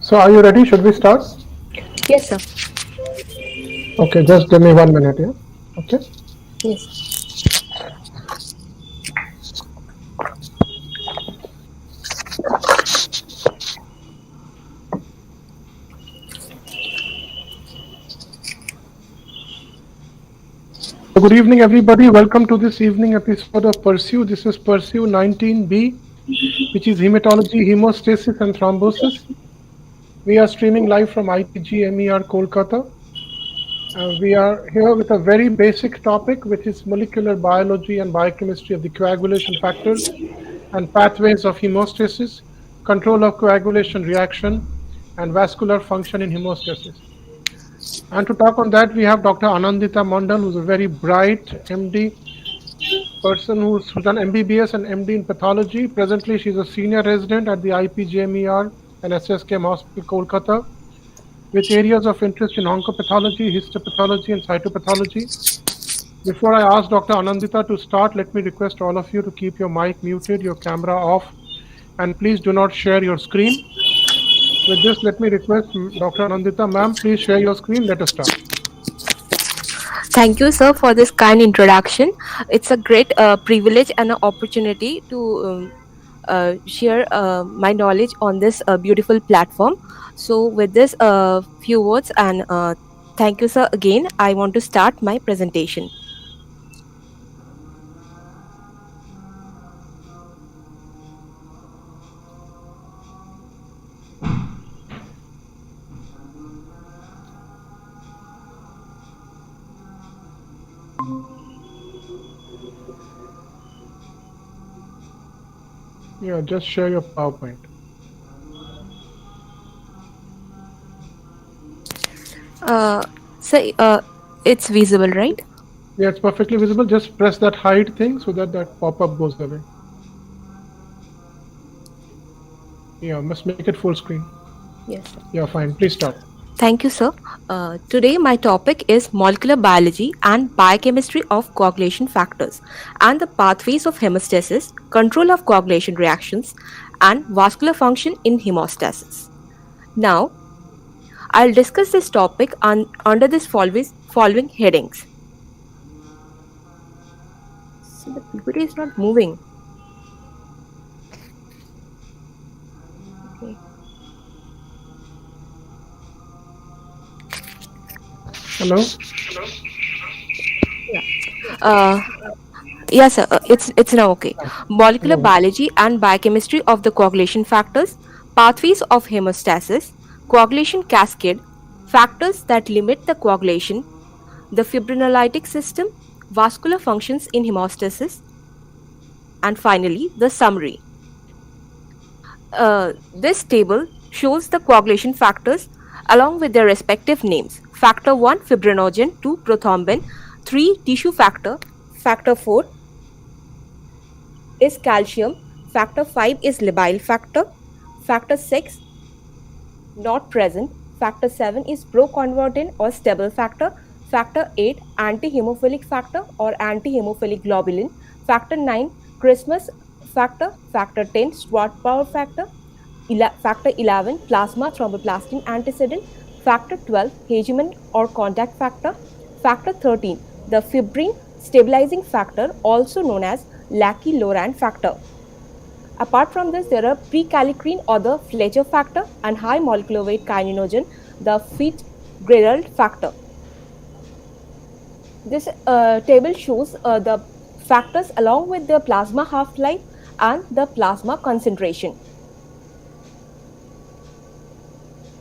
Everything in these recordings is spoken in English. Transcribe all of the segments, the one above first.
So are you ready? Should we start? Yes, sir. Okay, just give me 1 minute here. Okay. Yes. Good evening, everybody. Welcome to this evening episode of Pursue. This is Pursue 19B, which is Hematology, Hemostasis, and Thrombosis. We are streaming live from IPGME&R Kolkata. We are here with a very basic topic, which is molecular biology and biochemistry of the coagulation factors and pathways of hemostasis, control of coagulation reaction, and vascular function in hemostasis. And to talk on that, we have Dr. Anindita Mondal, who's a very bright MD person who's done MBBS and MD in pathology. Presently, she's a senior resident at the IPGME&R and S.S.K.M Hospital, Kolkata, with areas of interest in oncopathology, histopathology, and cytopathology. Before I ask Dr. Anindita to start, let me request all of you to keep your mic muted, your camera off, and please do not share your screen. With this, let me request Dr. Anindita, ma'am, please share your screen. Let us start. Thank you, sir, for this kind introduction. It's a great privilege and an opportunity to share my knowledge on this beautiful platform. So, with this few words and thank you, sir, again, I want to start my presentation. Yeah, just share your PowerPoint. So, it's visible, right? Yeah, it's perfectly visible. Just press that hide thing so that that pop-up goes away. Yeah, must make it full screen. Yes, sir. Yeah, fine. Please start. Thank you, sir. Today, my topic is molecular biology and biochemistry of coagulation factors and the pathways of hemostasis, control of coagulation reactions, and vascular function in hemostasis. Now, I'll discuss this topic under this following headings. So the PPT is not moving. Okay. Hello? Yeah. Yes, sir. It's now okay. Molecular biology and biochemistry of the coagulation factors, pathways of hemostasis, coagulation cascade, factors that limit the coagulation, the fibrinolytic system, vascular functions in hemostasis, and finally the summary. This table shows the coagulation factors along with their respective names. Factor 1 fibrinogen, 2 prothrombin, 3 tissue factor, factor 4 is calcium, factor 5 is labile factor, factor 6 not present, factor 7 is proconvertin or stable factor, factor 8 anti-hemophilic factor or anti-hemophilic globulin, factor 9 Christmas factor, factor 10 Schwartz power factor, factor 11 plasma thromboplastin antecedent, factor 12 Haemostasis or contact factor, factor 13 the fibrin stabilizing factor also known as Lackey-Lorand factor. Apart from this, there are prekallikrein or the Fletcher factor and high molecular weight kininogen, the Fitzgerald factor. This table shows the factors along with the plasma half-life and the plasma concentration.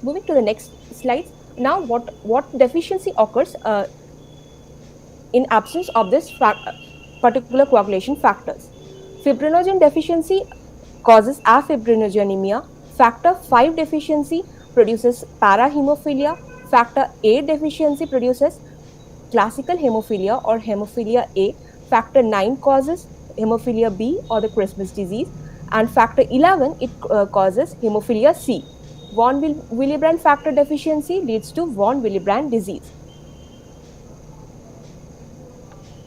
moving to the next slides. Now, what deficiency occurs in absence of this particular coagulation factors? Fibrinogen deficiency causes afibrinogenemia. Factor 5 deficiency produces parahemophilia. Factor 8 deficiency produces classical hemophilia or hemophilia A. Factor 9 causes hemophilia B or the Christmas disease, and factor 11 it causes hemophilia C. Von Willebrand factor deficiency leads to von Willebrand disease.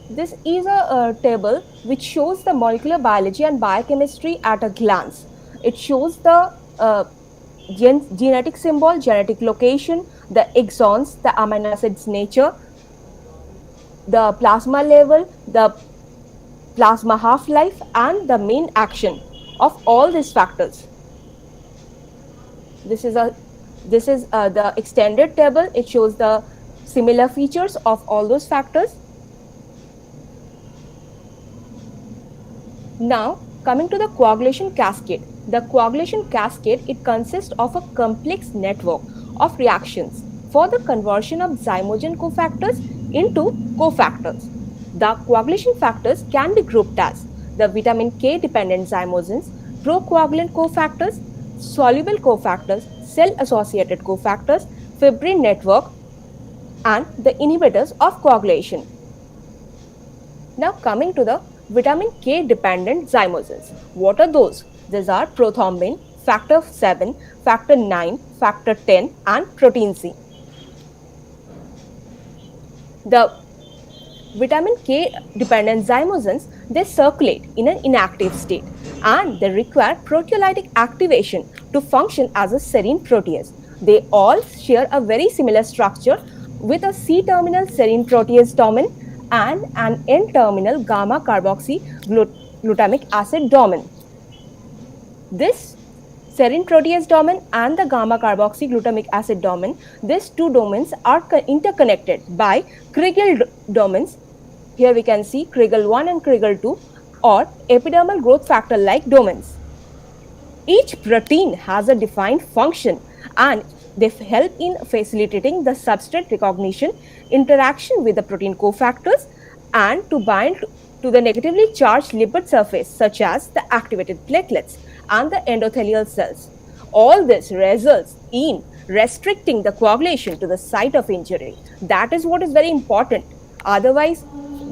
This is a table which shows the molecular biology and biochemistry at a glance. It shows the genetic symbol, genetic location, the exons, the amino acids nature, the plasma level, the plasma half-life, and the main action of all these factors. This is the extended table. It shows the similar features of all those factors. Now, coming to the coagulation cascade. The coagulation cascade, it consists of a complex network of reactions for the conversion of Zymogen cofactors into cofactors. The coagulation factors can be grouped as the vitamin K dependent zymogens, procoagulant cofactors, soluble cofactors, cell associated cofactors, fibrin network, and the inhibitors of coagulation. Now, coming to the vitamin K dependent zymogens. What are those? These are prothrombin, factor 7, factor 9, factor 10, and protein C. The vitamin K dependent zymogens, they circulate in an inactive state and they require proteolytic activation to function as a serine protease. They all share a very similar structure with a C-terminal serine protease domain and an N-terminal gamma carboxy glutamic acid domain. This serine protease domain and the gamma carboxy glutamic acid domain, these two domains are interconnected by Kriegel domains. Here we can see Kriegel 1 and Kriegel 2 or epidermal growth factor like domains. Each protein has a defined function and they help in facilitating the substrate recognition, interaction with the protein cofactors, and to bind to the negatively charged lipid surface such as the activated platelets and the endothelial cells. All this results in restricting the coagulation to the site of injury. That is what is very important. Otherwise,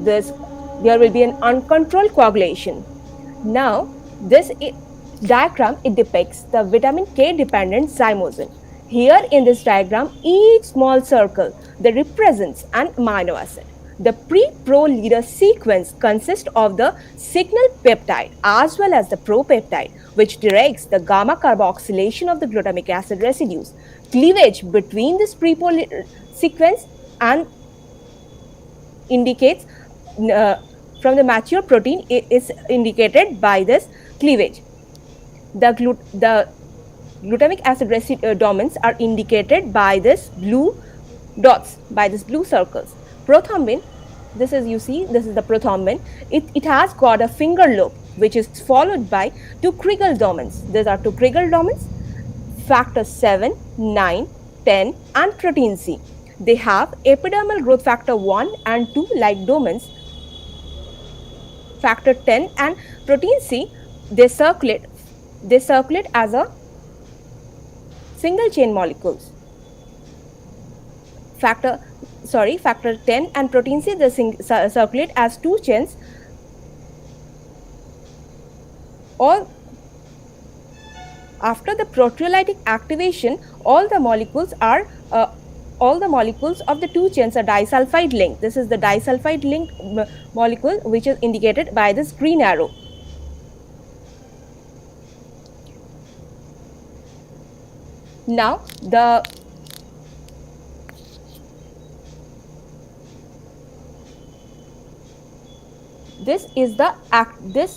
there will be an uncontrolled coagulation. Now, this diagram, it depicts the vitamin K dependent zymogen. Here in this diagram, each small circle that represents an amino acid. The pre-pro leader sequence consists of the signal peptide as well as the propeptide, which directs the gamma carboxylation of the glutamic acid residues. Cleavage between this pre-pro sequence and indicates from the mature protein is indicated by this cleavage. The glutamic acid domains are indicated by this blue dots, by this blue circles. Prothrombin, this is, you see, this is the prothrombin. It has got a finger lobe which is followed by two Kriegel domains. These are two Kriegel domains, factor 7, 9, 10 and protein C. They have epidermal growth factor 1 and 2 like domains. Factor 10 and protein C, they circulate as a single chain molecules. Factor 10 and protein C, they circulate as two chains, or after the proteolytic activation, all the molecules of the two chains are disulfide linked. This is the disulfide linked molecule which is indicated by this green arrow. Now, this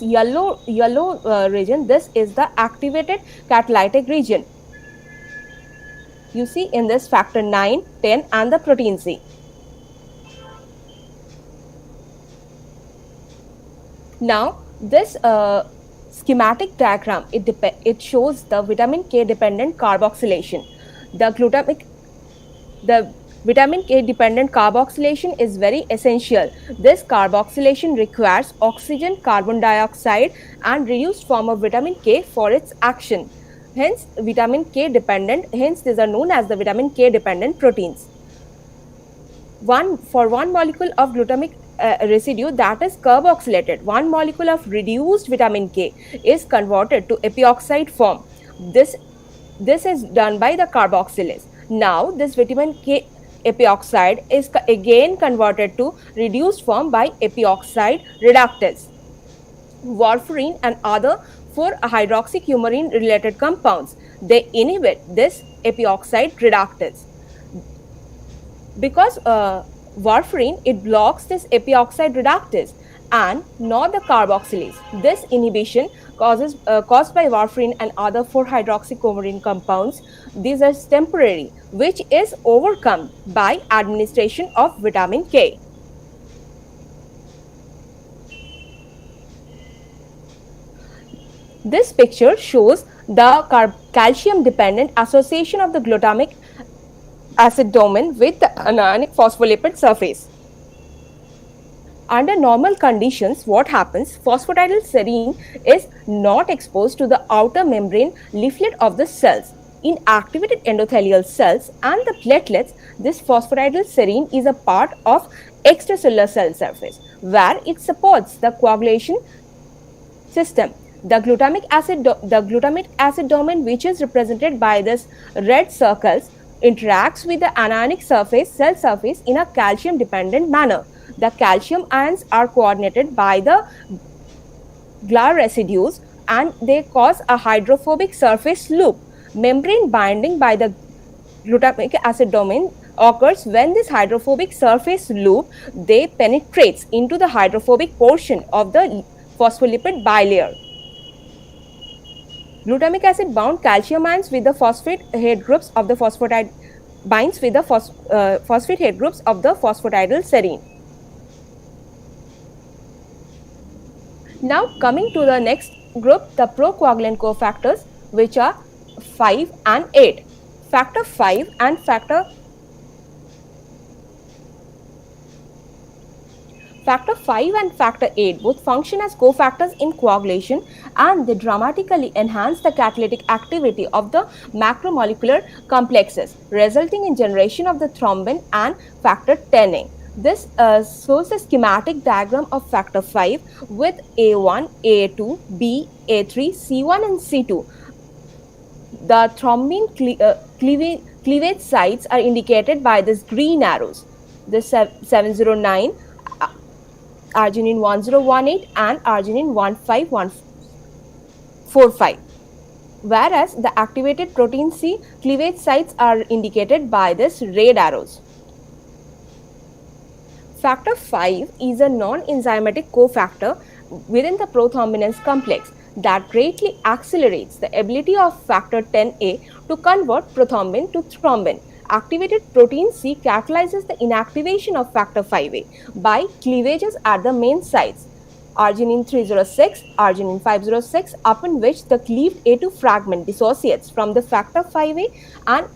yellow region, this is the activated catalytic region. You see in this factor 9, 10 and the protein C. Now, this schematic diagram, it shows the vitamin K dependent carboxylation. The vitamin K dependent carboxylation is very essential. This carboxylation requires oxygen, carbon dioxide and reduced form of vitamin K for its action. Hence, vitamin K dependent, hence these are known as the vitamin K dependent proteins. For one molecule of glutamic residue that is carboxylated, one molecule of reduced vitamin K is converted to epioxide form. This is done by the carboxylase. Now, this vitamin K epioxide is again converted to reduced form by epioxide reductase. Warfarin and other 4-hydroxycoumarine related compounds, they inhibit this epioxide reductase. Because warfarin, it blocks this epioxide reductase and not the carboxylase. This inhibition caused by warfarin and other 4-hydroxycoumarine compounds, these are temporary, which is overcome by administration of vitamin K. This picture shows the calcium dependent association of the glutamic acid domain with the anionic phospholipid surface. Under normal conditions, what happens? Phosphatidylserine is not exposed to the outer membrane leaflet of the cells. In activated endothelial cells and the platelets, this phosphatidylserine is a part of extracellular cell surface where it supports the coagulation system. The glutamic acid domain, which is represented by this red circles, interacts with the anionic cell surface in a calcium dependent manner. The calcium ions are coordinated by the GLA residues and they cause a hydrophobic surface loop. Membrane binding by the glutamic acid domain occurs when this hydrophobic surface loop, they penetrates into the hydrophobic portion of the phospholipid bilayer. Glutamic acid bound calcium ions with the phosphate head groups of the binds with the phosphate head groups of the phosphatidylserine. Now coming to the next group, the procoagulant cofactors, which are 5 and 8. Factor 5 and Factor 5 and Factor 8 both function as cofactors in coagulation and they dramatically enhance the catalytic activity of the macromolecular complexes, resulting in generation of the thrombin and factor 10A. This shows the schematic diagram of Factor 5 with A1, A2, B, A3, C1 and C2. The thrombin cleavage sites are indicated by these green arrows. The 709, arginine 1018 and arginine 15145. Whereas the activated protein C cleavage sites are indicated by this red arrows. Factor 5 is a non-enzymatic cofactor within the prothrombinase complex that greatly accelerates the ability of factor 10A to convert prothrombin to thrombin. Activated protein C catalyzes the inactivation of factor 5A by cleavages at the main sites, arginine 306, arginine 506, upon which the cleaved A2 fragment dissociates from the factor 5A and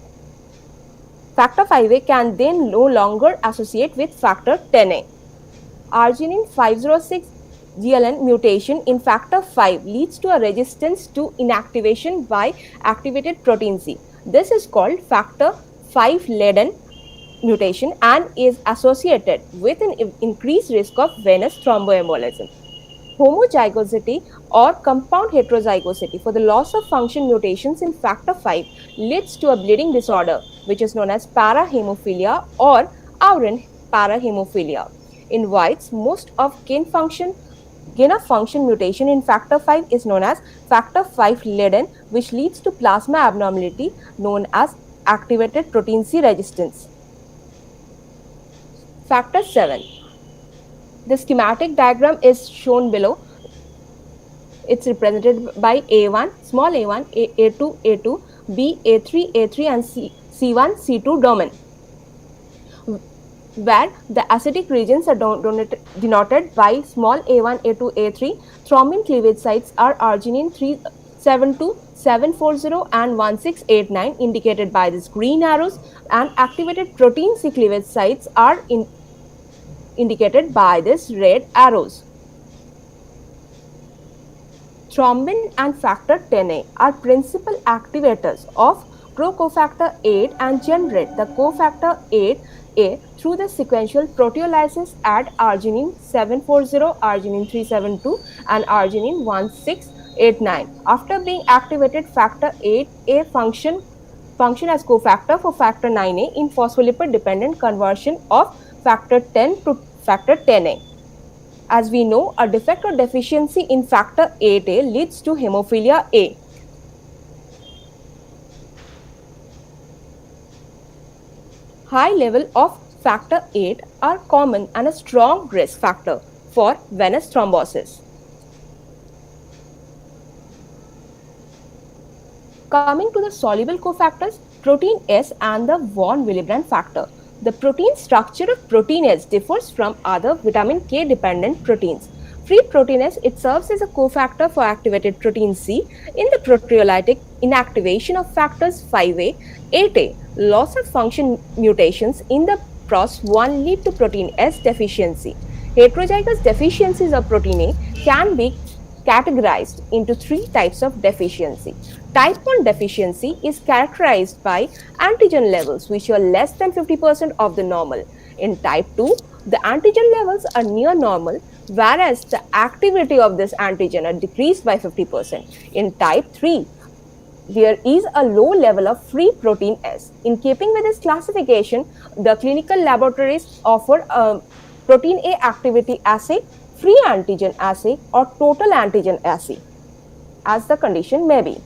factor 5A can then no longer associate with factor 10A. Arginine 506 GLN mutation in factor 5 leads to a resistance to inactivation by activated protein C. This is called factor 5 Leiden mutation and is associated with an increased risk of venous thromboembolism. Homozygosity or compound heterozygosity for the loss of function mutations in factor 5 leads to a bleeding disorder which is known as parahemophilia or Aurin parahemophilia. In whites, most of gain of function mutation in factor 5 is known as factor 5 Leiden, which leads to plasma abnormality known as activated protein C resistance. Factor 7. The schematic diagram is shown below. It's represented by A1, small a1, A2, A2, B, A3, A3 and C1, C2 domain, where the acidic regions are denoted by small a1, A2, A3. Thrombin cleavage sites are arginine 372, 740 and 1689 indicated by these green arrows, and activated protein C cleavage sites are indicated by these red arrows. Thrombin and factor 10A are principal activators of pro-cofactor 8 and generate the cofactor 8A through the sequential proteolysis at arginine 740, arginine 372 and arginine 1689. After being activated, factor 8A function as cofactor for factor 9A in phospholipid dependent conversion of factor 10 to factor 10A. As we know, a defect or deficiency in factor 8A leads to hemophilia A. High level of factor 8 are common and a strong risk factor for venous thrombosis. Coming to the soluble cofactors, protein S and the von Willebrand factor. The protein structure of protein S differs from other vitamin K dependent proteins. Free protein S, it serves as a cofactor for activated protein C in the proteolytic inactivation of factors 5A, 8A. Loss of function mutations in the PROS1 lead to protein S deficiency. Heterozygous deficiencies of protein A can be categorized into three types of deficiency. Type 1 deficiency is characterized by antigen levels which are less than 50% of the normal. In type 2, the antigen levels are near normal, whereas the activity of this antigen are decreased by 50%. In type 3, there is a low level of free protein S. In keeping with this classification, the clinical laboratories offer a protein A activity assay, free antigen assay, or total antigen assay, as the condition may be.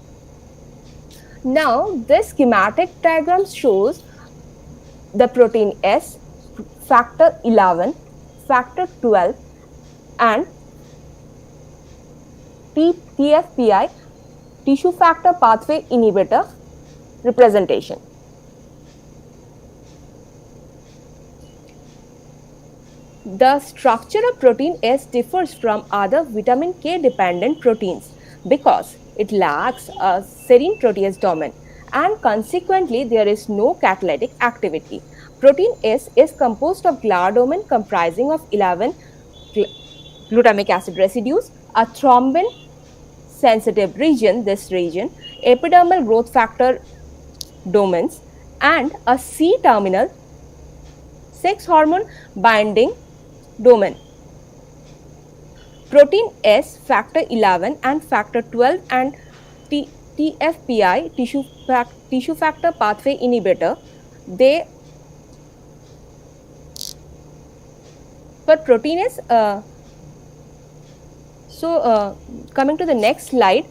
Now, this schematic diagram shows the protein S, factor 11, factor 12, and TFPI, tissue factor pathway inhibitor representation. The structure of protein S differs from other vitamin K dependent proteins because it lacks a serine protease domain and consequently there is no catalytic activity. Protein S is composed of GLA domain comprising of 11 glutamic acid residues, a thrombin sensitive region, this region, epidermal growth factor domains, and a C-terminal sex hormone binding domain. Protein S, factor 11 and factor 12 and TFPI, tissue factor pathway inhibitor, but protein S, coming to the next slide,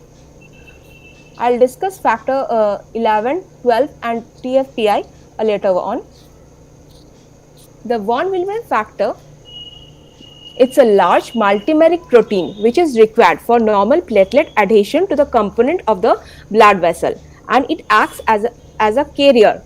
I'll discuss factor 11, 12 and TFPI later on. The von Willebrand factor, it's a large multimeric protein which is required for normal platelet adhesion to the component of the blood vessel, and it acts as a carrier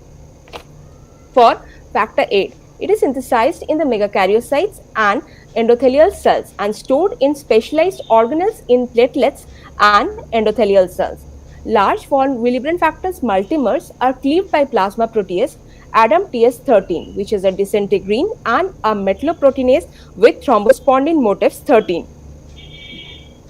for factor 8. It is synthesized in the megakaryocytes and endothelial cells and stored in specialized organelles in platelets and endothelial cells. Large von Willebrand factors multimers are cleaved by plasma protease ADAMTS13, which is a disintegrine and a metalloproteinase with thrombospondin motifs 13.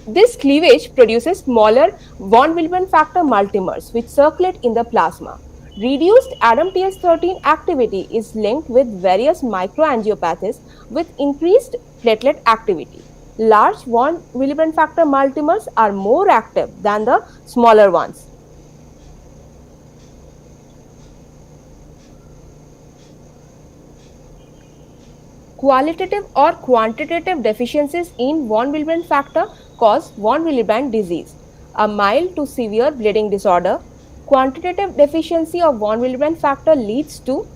This cleavage produces smaller von Willebrand factor multimers which circulate in the plasma. Reduced ADAMTS13 activity is linked with various microangiopathies with increased platelet activity. Large von Willebrand factor multimers are more active than the smaller ones. Qualitative or quantitative deficiencies in von Willebrand factor cause von Willebrand disease, a mild to severe bleeding disorder. Quantitative deficiency of von Willebrand factor leads to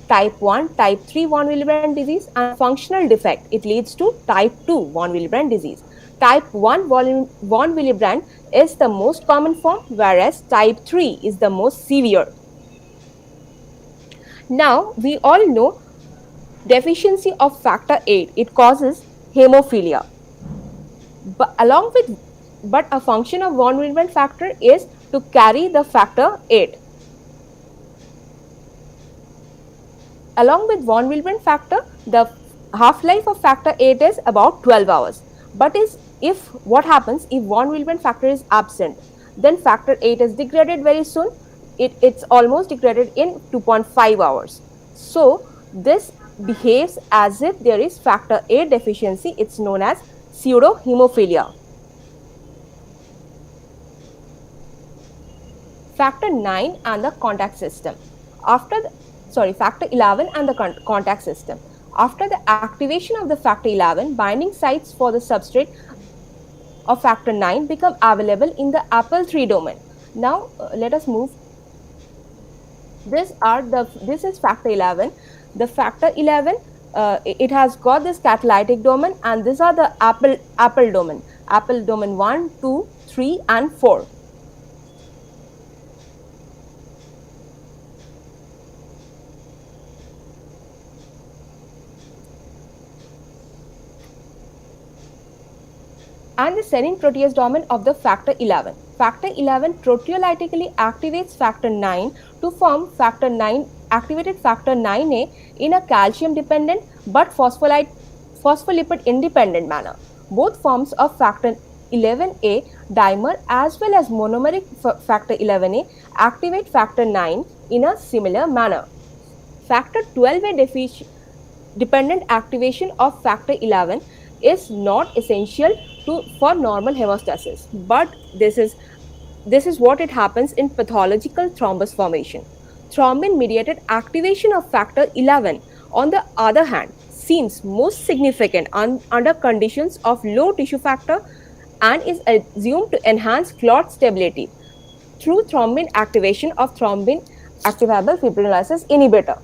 type 1, type 3 von Willebrand disease, and functional defect, it leads to type 2 von Willebrand disease. Type 1 von Willebrand is the most common form, whereas type 3 is the most severe. Now, we all know deficiency of factor 8, it causes hemophilia. But a function of von Willebrand factor is to carry the factor 8. Along with von Willebrand factor, the half-life of factor 8 is about 12 hours. But if what happens if von Willebrand factor is absent, then factor 8 is degraded very soon. It's almost degraded in 2.5 hours. So this behaves as if there is factor 8 deficiency. It's known as pseudo-hemophilia. Factor 9 and the contact system. Factor 11 and the contact system. After the activation of the factor 11, binding sites for the substrate of factor 9 become available in the APL3 domain. Now let us move. This is factor 11. The factor 11, it has got this catalytic domain, and these are the APL domain. APL domain 1, 2, 3 and 4. And the serine protease domain of the factor 11. Factor 11 proteolytically activates factor 9 to form factor 9 activated factor 9A in a calcium dependent but phospholipid independent manner. Both forms of factor 11A dimer as well as monomeric factor 11A activate factor 9 in a similar manner. Factor 12A dependent activation of factor 11 is not essential for normal hemostasis, but this is what it happens in pathological thrombus formation. Thrombin mediated activation of factor 11, on the other hand, seems most significant under conditions of low tissue factor and is assumed to enhance clot stability through thrombin activation of thrombin activable fibrinolysis inhibitor.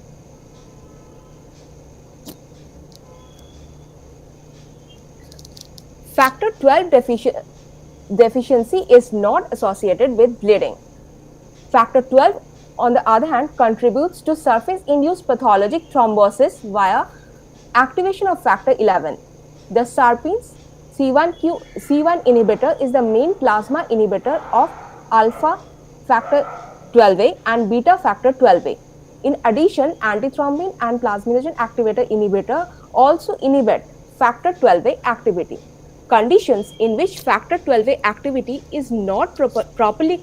Factor 12 deficiency is not associated with bleeding. Factor 12, on the other hand, contributes to surface-induced pathologic thrombosis via activation of factor 11. The SARPIN's C1 inhibitor is the main plasma inhibitor of alpha factor 12A and beta factor 12A. In addition, antithrombin and plasminogen activator inhibitor also inhibit factor 12A activity. Conditions in which factor 12A activity is not properly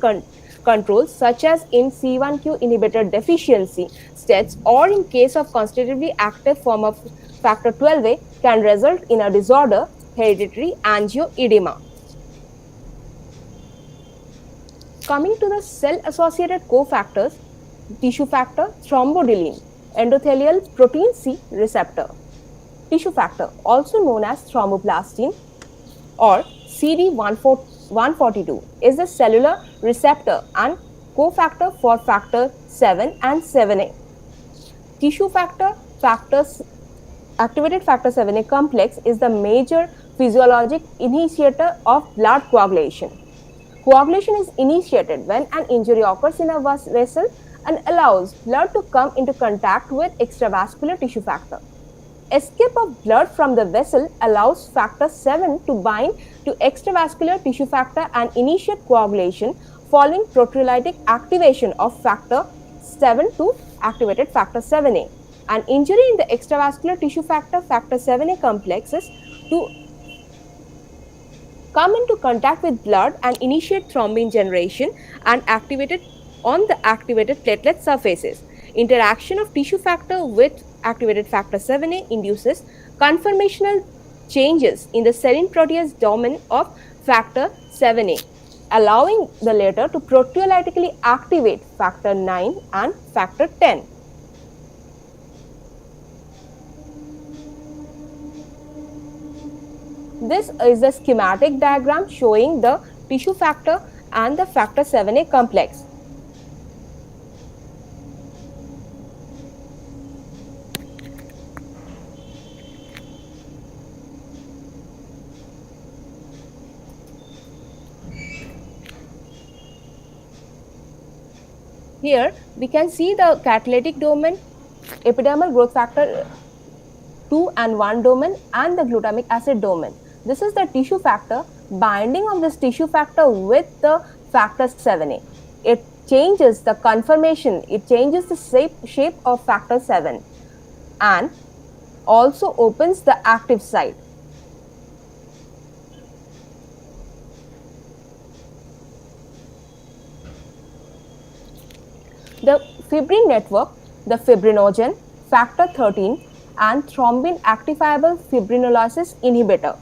controlled, such as in C1q inhibitor deficiency states or in case of constitutively active form of factor 12A, can result in a disorder, hereditary angioedema. Coming to the cell-associated cofactors, tissue factor, thrombodilin, endothelial protein C receptor. Tissue factor, also known as thromboplastin or CD142, is the cellular receptor and cofactor for factor 7 and 7A. Tissue factor, activated factor 7A complex is the major physiologic initiator of blood coagulation. Coagulation is initiated when an injury occurs in a vessel and allows blood to come into contact with extravascular tissue factor. Escape of blood from the vessel allows factor 7 to bind to extravascular tissue factor and initiate coagulation following proteolytic activation of factor 7 to activated factor 7A. An injury in the extravascular tissue factor 7A complexes to come into contact with blood and initiate thrombin generation and activated on the activated platelet surfaces. Interaction of tissue factor with activated factor 7A induces conformational changes in the serine protease domain of factor 7A, allowing the latter to proteolytically activate factor 9 and factor 10. This is the schematic diagram showing the tissue factor and the factor 7A complex. Here we can see the catalytic domain, epidermal growth factor 2 and 1 domain and the glutamic acid domain. This is the tissue factor, binding of this tissue factor with the factor 7A. it changes the conformation, it changes the shape of factor 7 and also opens the active site. The fibrin network, the fibrinogen, factor 13 and thrombin actifiable fibrinolysis inhibitor.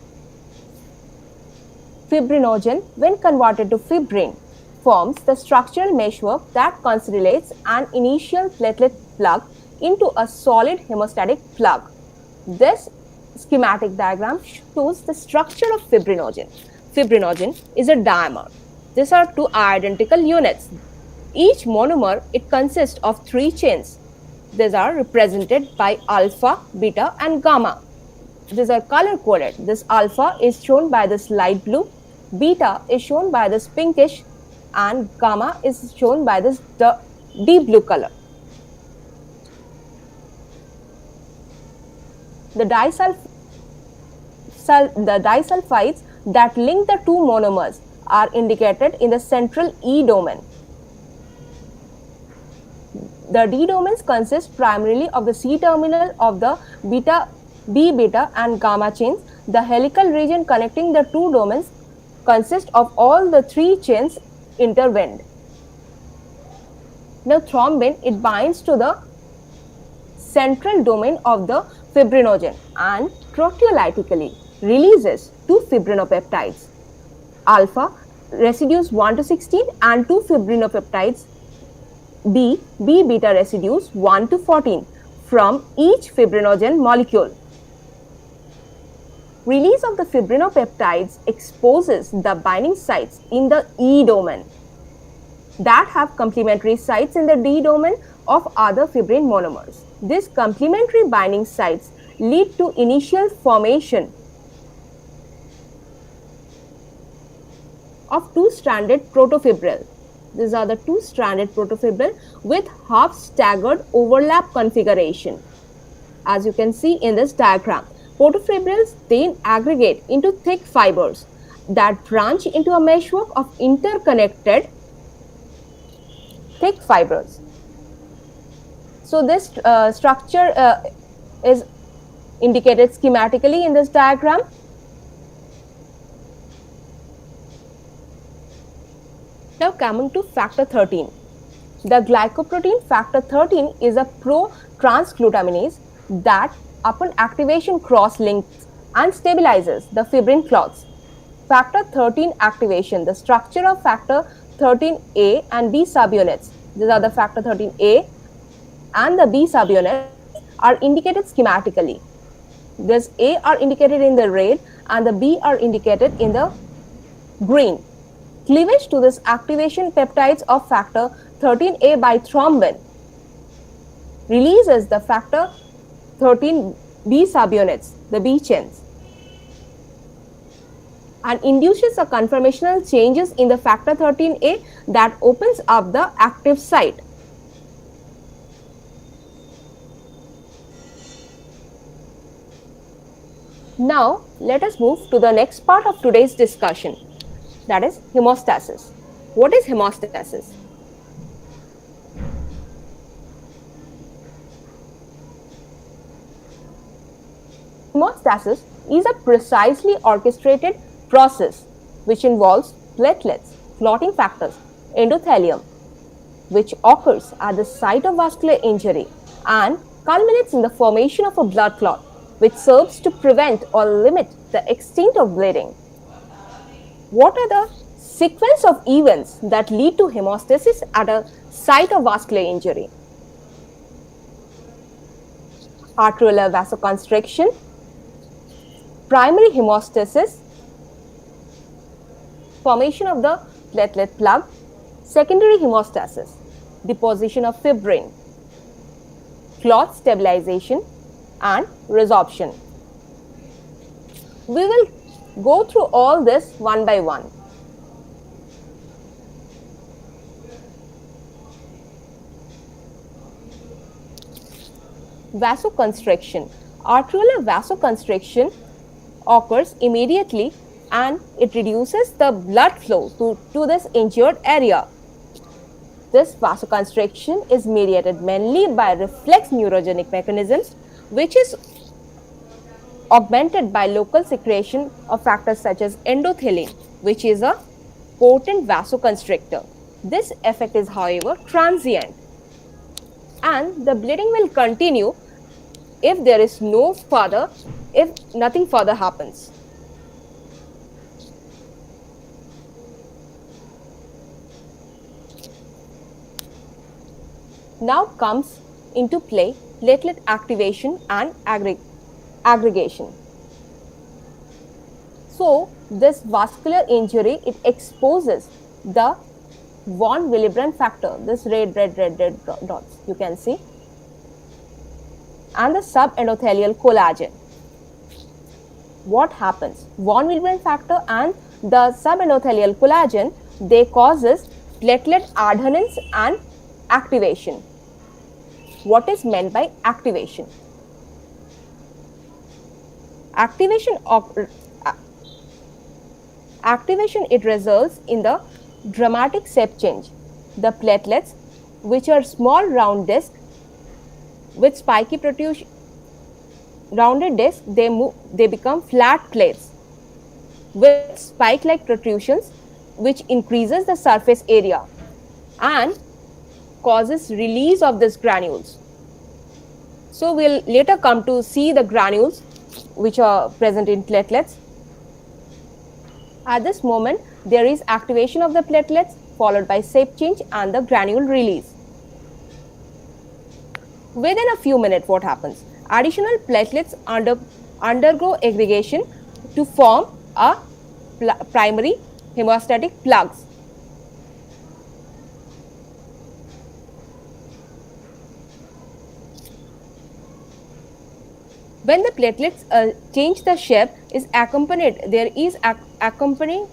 Fibrinogen, when converted to fibrin, forms the structural meshwork that consolidates an initial platelet plug into a solid hemostatic plug. This schematic diagram shows the structure of fibrinogen. Fibrinogen is a dimer. These are two identical units. Each monomer, it consists of 3 chains. These are represented by alpha, beta and gamma. These are color coded. This alpha is shown by this light blue, beta is shown by this pinkish and gamma is shown by this deep blue color. The disulfides that link the two monomers are indicated in the central E domain. The D domains consist primarily of the C terminal of the B beta and gamma chains. The helical region connecting the two domains consists of all the 3 chains intertwined. Now thrombin, it binds to the central domain of the fibrinogen and proteolytically releases 2 fibrinopeptides, alpha residues 1 to 16 and 2 fibrinopeptides B beta residues 1 to 14 from each fibrinogen molecule. Release of the fibrinopeptides exposes the binding sites in the E domain that have complementary sites in the D domain of other fibrin monomers. These complementary binding sites lead to initial formation of 2-stranded protofibril. These are the 2-stranded protofibril with half staggered overlap configuration. As you can see in this diagram, protofibrils then aggregate into thick fibers that branch into a meshwork of interconnected thick fibers. So this structure is indicated schematically in this diagram. Now coming to factor 13. The glycoprotein factor 13 is a pro-transglutaminase that upon activation cross-links and stabilizes the fibrin clots. Factor 13 activation, the structure of factor 13A and B subunits, these are the factor 13A and the B subunits are indicated schematically. This A are indicated in the red and the B are indicated in the green. Cleavage to this activation peptides of factor 13A by thrombin releases the factor 13B subunits, the B chains, and induces a conformational changes in the factor 13A that opens up the active site. Now, let us move to the next part of today's discussion, that is hemostasis. What is hemostasis? Hemostasis is a precisely orchestrated process which involves platelets, clotting factors, endothelium, which occurs at the site of vascular injury and culminates in the formation of a blood clot, which serves to prevent or limit the extent of bleeding. What are the sequence of events that lead to hemostasis at a site of vascular injury? Arterial vasoconstriction, primary hemostasis, formation of the platelet plug, secondary hemostasis, deposition of fibrin, clot stabilization and resorption. We will go through all this one by one. Vasoconstriction. Arterial vasoconstriction occurs immediately and it reduces the blood flow to this injured area. This vasoconstriction is mediated mainly by reflex neurogenic mechanisms, which is augmented by local secretion of factors such as endothelin, which is a potent vasoconstrictor. This effect is, however, transient, and the bleeding will continue if nothing further happens. Now comes into play platelet activation and aggregation. So this vascular injury, it exposes the von Willebrand factor, this red dots you can see, and the subendothelial collagen. What happens? Von Willebrand factor and the subendothelial collagen, they causes platelet adherence and activation. What is meant by activation? Activation, it results in the dramatic shape change. The platelets, which are small round discs with spiky protrusion, rounded discs, they become flat plates with spike-like protrusions, which increases the surface area and causes release of these granules. So we'll later come to see the granules which are present in platelets. At this moment, there is activation of the platelets followed by shape change and the granule release. Within a few minutes, what happens? Additional platelets undergo aggregation to form a primary hemostatic plugs. When the platelets change the shape, there is accompanying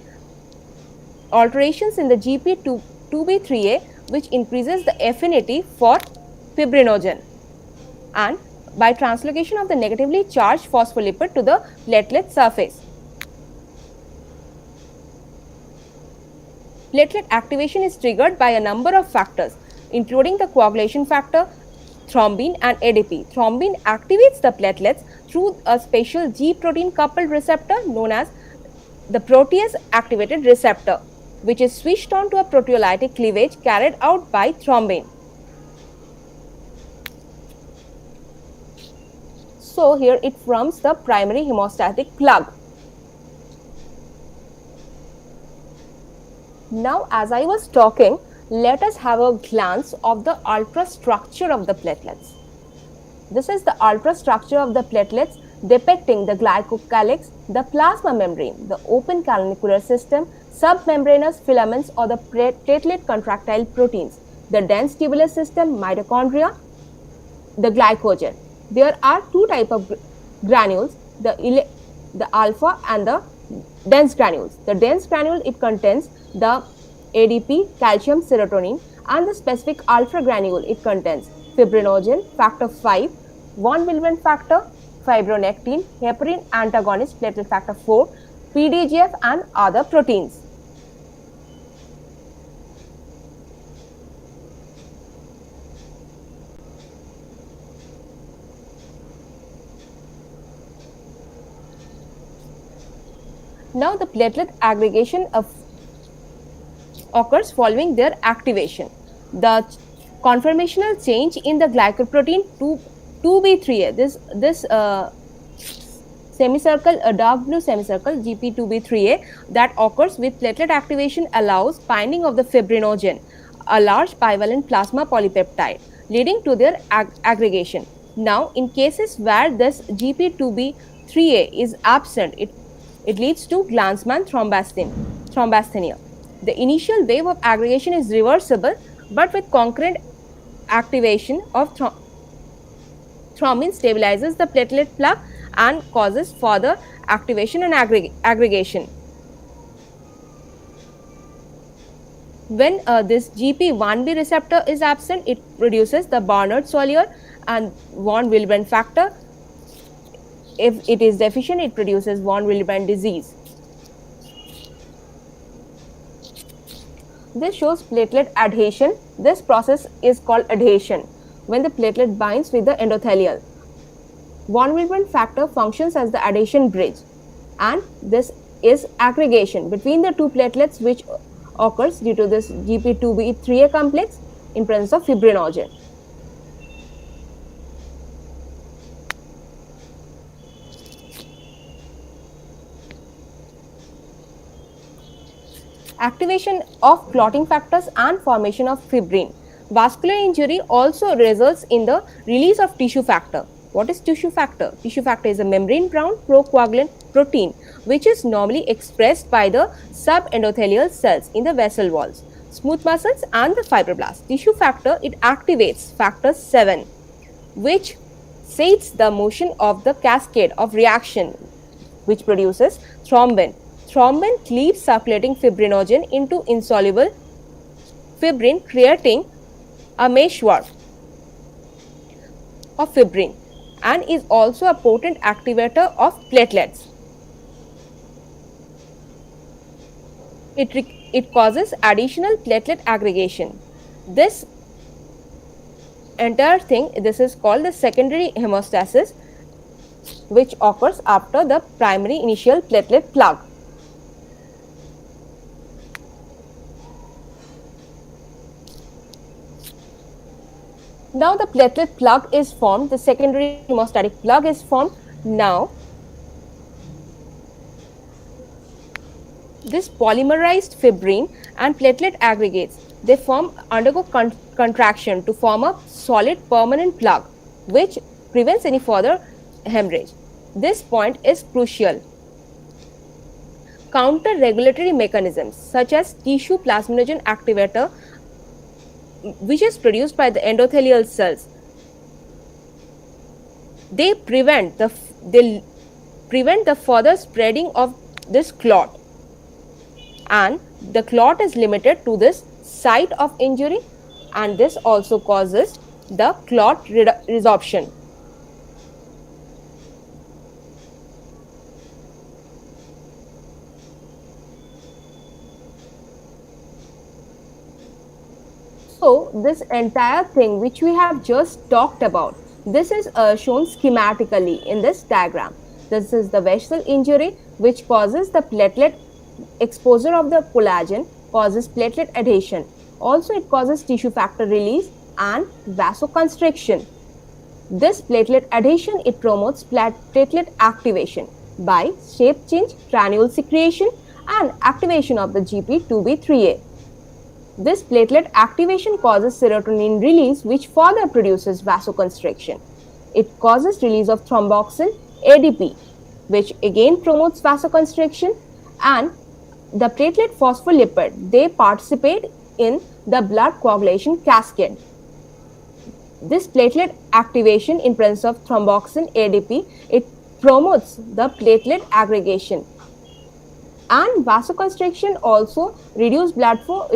alterations in the GP2B3A, which increases the affinity for fibrinogen, and by translocation of the negatively charged phospholipid to the platelet surface. Platelet activation is triggered by a number of factors, including the coagulation factor, thrombin and ADP. Thrombin activates the platelets through a special G protein coupled receptor known as the protease activated receptor, which is switched on to a proteolytic cleavage carried out by thrombin. So here it forms the primary hemostatic plug. Now, as I was talking, let us have a glance of the ultrastructure of the platelets. This is the ultrastructure of the platelets, depicting the glycocalyx, the plasma membrane, the open canalicular system, submembranous filaments or the platelet contractile proteins, the dense tubular system, mitochondria, the glycogen. There are two types of granules, the alpha and the dense granules. The dense granule, it contains the ADP, calcium, serotonin, and the specific alpha granule, it contains fibrinogen, factor 5, von Willebrand factor, fibronectin, heparin antagonist, platelet factor 4, PDGF and other proteins. Now the platelet aggregation occurs following their activation. The conformational change in the glycoprotein 2B3A, this semicircle, a dark blue semicircle GP2B3A that occurs with platelet activation allows binding of the fibrinogen, a large bivalent plasma polypeptide, leading to their aggregation. Now, in cases where this GP2B3A is absent, it leads to Glanzmann thrombasthenia. The initial wave of aggregation is reversible, but with concurrent activation of thrombin stabilizes the platelet plug and causes further activation and aggregation. When this GP1B receptor is absent, it produces the Barnard-Solier and von Willebrand factor. If it is deficient, it produces von Willebrand disease. This shows platelet adhesion. This process is called adhesion when the platelet binds with the endothelial. Willebrand factor functions as the adhesion bridge, and this is aggregation between the two platelets, which occurs due to this GP2B3A complex in presence of fibrinogen. Activation of clotting factors and formation of fibrin. Vascular injury also results in the release of tissue factor. What is tissue factor? Tissue factor is a membrane-bound procoagulant protein which is normally expressed by the subendothelial cells in the vessel walls, smooth muscles and the fibroblasts. Tissue factor, it activates factor 7, which sets the motion of the cascade of reaction which produces thrombin. Thrombin cleaves circulating fibrinogen into insoluble fibrin, creating a meshwork of fibrin, and is also a potent activator of platelets. It causes additional platelet aggregation. This entire thing, this is called the secondary hemostasis, which occurs after the primary initial platelet plug. Now the platelet plug is formed, the secondary hemostatic plug is formed. Now this polymerized fibrin and platelet aggregates, they undergo contraction to form a solid permanent plug which prevents any further hemorrhage. This point is crucial. Counter-regulatory mechanisms such as tissue plasminogen activator, which is produced by the endothelial cells, they prevent the further spreading of this clot, and the clot is limited to this site of injury, and this also causes the clot resorption. So this entire thing which we have just talked about, this is shown schematically in this diagram. This is the vessel injury which causes the platelet exposure of the collagen, causes platelet adhesion. Also it causes tissue factor release and vasoconstriction. This platelet adhesion, it promotes platelet activation by shape change, granule secretion and activation of the GP2B3A. This platelet activation causes serotonin release, which further produces vasoconstriction. It causes release of thromboxane ADP, which again promotes vasoconstriction, and the platelet phospholipid, they participate in the blood coagulation cascade. This platelet activation in presence of thromboxane ADP, it promotes the platelet aggregation, and vasoconstriction also reduces blood flow.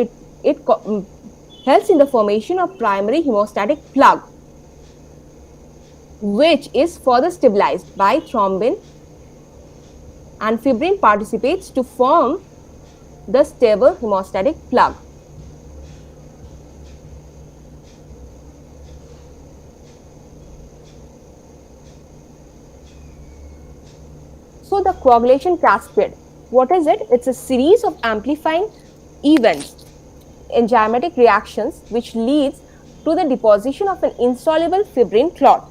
It helps in the formation of primary hemostatic plug, which is further stabilized by thrombin, and fibrin participates to form the stable hemostatic plug. So the coagulation cascade, what is it? It's a series of amplifying events, enzymatic reactions which leads to the deposition of an insoluble fibrin clot.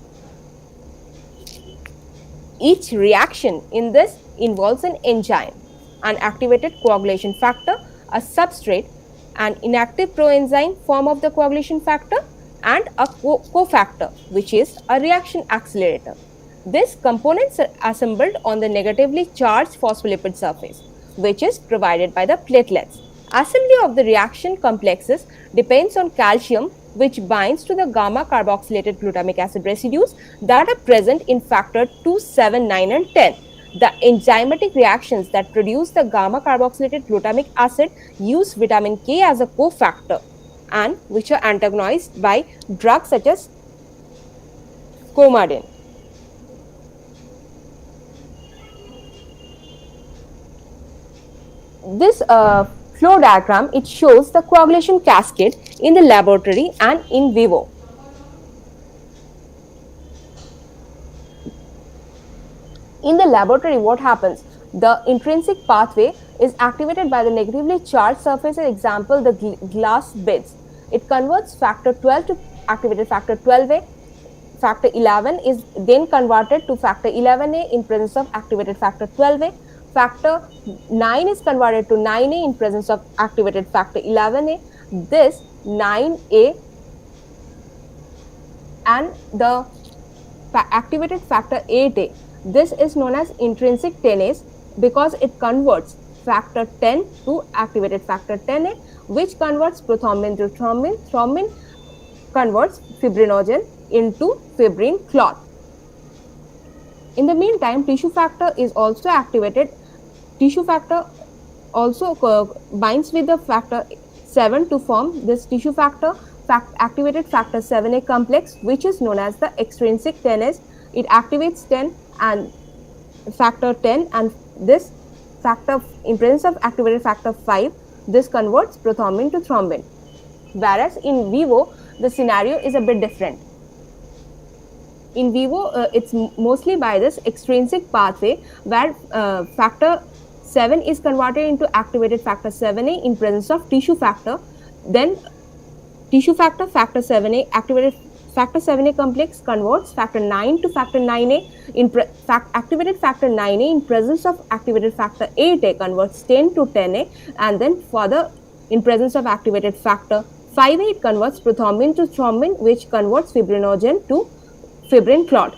Each reaction in this involves an enzyme, an activated coagulation factor, a substrate, an inactive proenzyme form of the coagulation factor, and a cofactor, which is a reaction accelerator. These components are assembled on the negatively charged phospholipid surface, which is provided by the platelets. Assembly of the reaction complexes depends on calcium, which binds to the gamma carboxylated glutamic acid residues that are present in factor 2, 7, 9 and 10. The enzymatic reactions that produce the gamma carboxylated glutamic acid use vitamin K as a cofactor, and which are antagonized by drugs such as coumadin. This flow diagram, it shows the coagulation cascade in the laboratory and in vivo. In the laboratory, what happens? The intrinsic pathway is activated by the negatively charged surface, example the glass beads. It converts factor 12 to activated factor 12A. Factor 11 is then converted to factor 11A in presence of activated factor 12A. Factor 9 is converted to 9A in presence of activated factor 11A. This 9A and the activated factor 8A, this is known as intrinsic tenase because it converts factor 10 to activated factor 10A, which converts prothrombin to thrombin. Thrombin converts fibrinogen into fibrin clot. In the meantime, tissue factor is also activated. Tissue factor also binds with the factor 7 to form this tissue factor activated factor 7A complex, which is known as the extrinsic tenase. It activates 10 and factor 10, and this factor in presence of activated factor 5, this converts prothrombin to thrombin. Whereas in vivo, the scenario is a bit different. In vivo, it's mostly by this extrinsic pathway where factor 7 is converted into activated factor 7A in presence of tissue factor. Then tissue factor, factor 7A, activated factor 7A complex converts factor 9 to factor 9A. Activated factor 9A in presence of activated factor 8A converts 10 to 10A, and then further in presence of activated factor 5A, it converts prothrombin to thrombin, which converts fibrinogen to fibrin clot.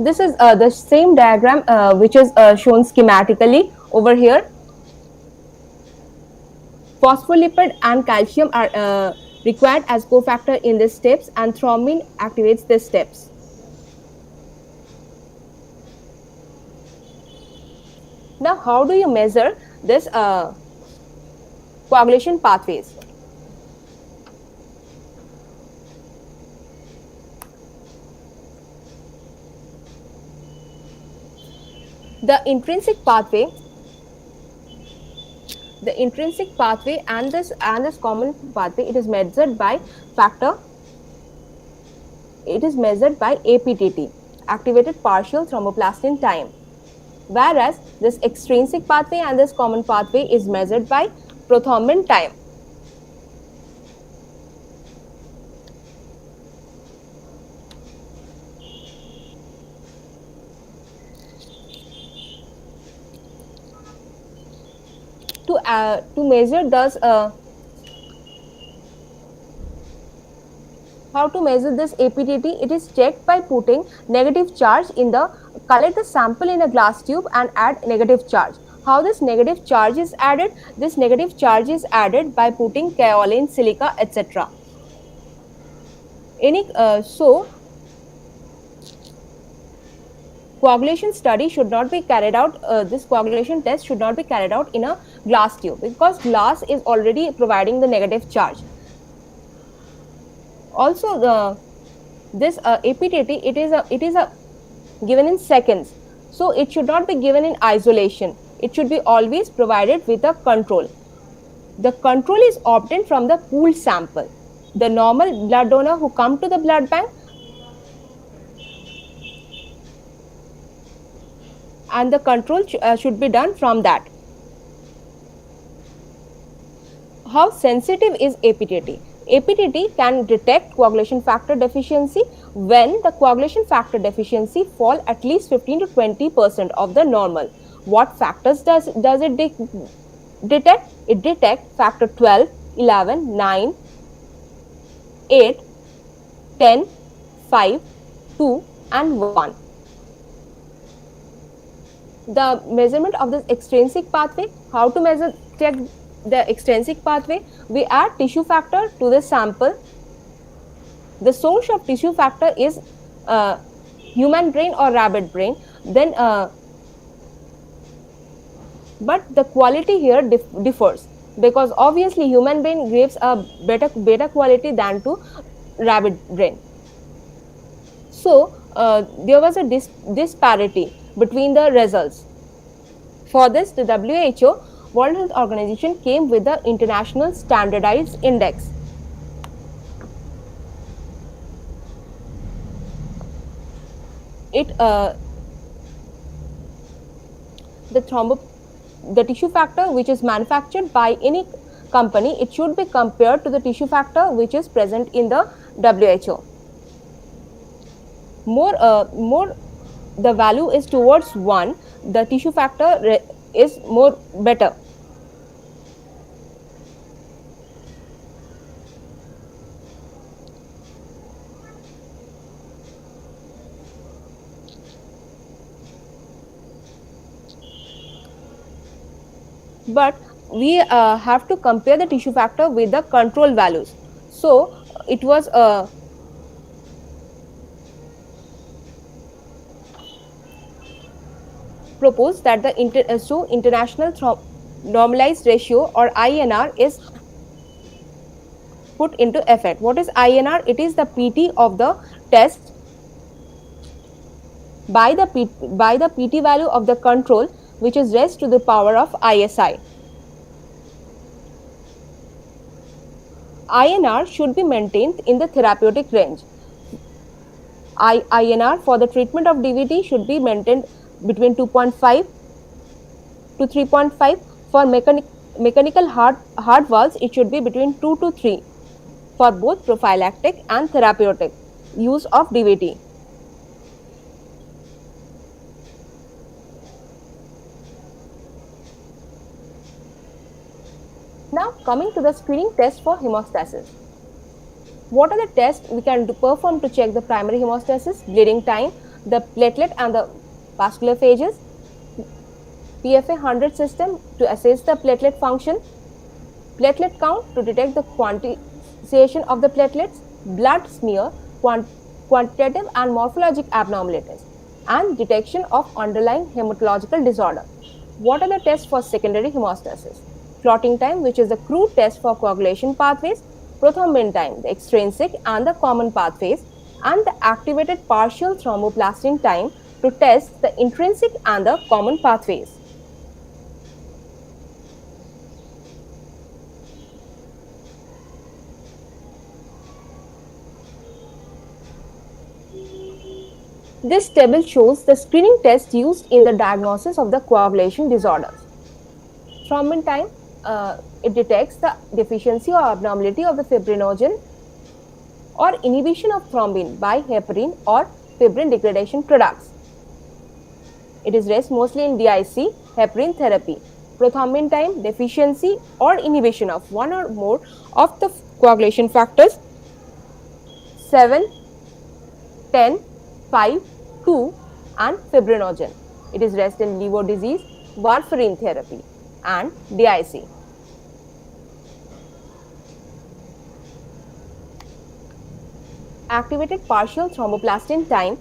This is the same diagram which is shown schematically over here. Phospholipid and calcium are required as cofactor in these steps, and thrombin activates these steps. Now, how do you measure this coagulation pathways? The intrinsic pathway and this common pathway, it is measured by factor. It is measured by APTT, activated partial thromboplastin time. Whereas this extrinsic pathway and this common pathway is measured by prothrombin time. To measure thus how to measure this APTT? It is checked by putting negative charge in the, collect the sample in a glass tube and add negative charge. How this negative charge is added? This negative charge is added by putting kaolin, silica, etc. Coagulation study should not be carried out, this coagulation test should not be carried out in a glass tube because glass is already providing the negative charge. Also, this APTT, it is given in seconds, so it should not be given in isolation. It should be always provided with a control. The control is obtained from the pooled sample. The normal blood donor who come to the blood bank, and the control should be done from that. How sensitive is APTT? APTT can detect coagulation factor deficiency when the coagulation factor deficiency fall at least 15 to 20% of the normal. What factors does it detect? It detects factor 12, 11, 9, 8, 10, 5, 2 and 1. The measurement of this extrinsic pathway, how to check the extrinsic pathway? We add tissue factor to the sample. The source of tissue factor is human brain or rabbit brain. Then, but the quality here differs because obviously human brain gives a better quality than to rabbit brain. So there was a disparity between the results. For this, the WHO, World Health Organization, came with the International Standardized Index. It the tissue factor which is manufactured by any company, it should be compared to the tissue factor which is present in the WHO. More the value is towards 1, the tissue factor is more better. But we have to compare the tissue factor with the control values. So it was proposed that the international normalized ratio or INR is put into effect. What is INR? It is the PT of the test by the PT value of the control, which is raised to the power of ISI. INR should be maintained in the therapeutic range. INR for the treatment of DVT should be maintained between 2.5 to 3.5. For mechanical heart valves, it should be between 2 to 3 for both prophylactic and therapeutic use of DVT. Now coming to the screening test for hemostasis. What are the tests we can perform to check the primary hemostasis? Bleeding time, the platelet and the vascular phages, PFA 100 system to assess the platelet function, platelet count to detect the quantization of the platelets, blood smear, quantitative and morphologic abnormalities, and detection of underlying hematological disorder. What are the tests for secondary hemostasis? Clotting time, which is the crude test for coagulation pathways, prothrombin time, the extrinsic and the common pathways, and the activated partial thromboplastin time to test the intrinsic and the common pathways. This table shows the screening tests used in the diagnosis of the coagulation disorders. Thrombin time, it detects the deficiency or abnormality of the fibrinogen or inhibition of thrombin by heparin or fibrin degradation products. It is raised mostly in DIC, heparin therapy. Prothrombin time, deficiency or inhibition of one or more of the coagulation factors 7, 10, 5, 2 and fibrinogen. It is raised in liver disease, warfarin therapy and DIC. Activated partial thromboplastin time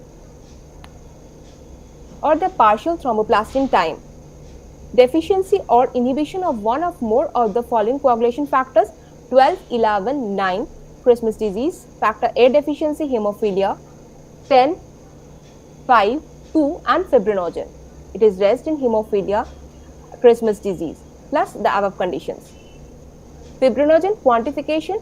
or the partial thromboplastin time, deficiency or inhibition of one or more of the following coagulation factors 12, 11, 9, Christmas disease, factor A deficiency, hemophilia, 10, 5, 2 and fibrinogen. It is raised in hemophilia, Christmas disease plus the above conditions. Fibrinogen quantification,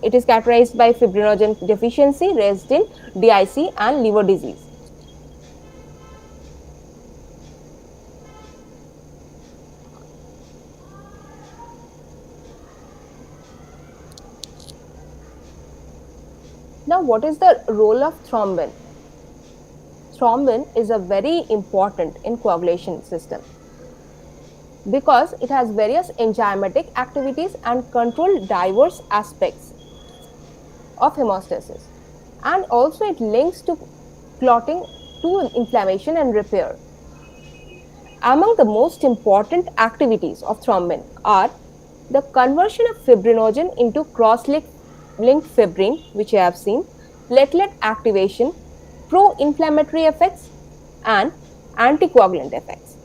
it is characterized by fibrinogen deficiency raised in DIC and liver disease. Now, what is the role of thrombin? Thrombin is a very important in coagulation system because it has various enzymatic activities and control diverse aspects of hemostasis, and also it links to clotting, to inflammation and repair. Among the most important activities of thrombin are the conversion of fibrinogen into cross-linked fibrin, which I have seen, platelet activation, pro-inflammatory effects and anticoagulant effects.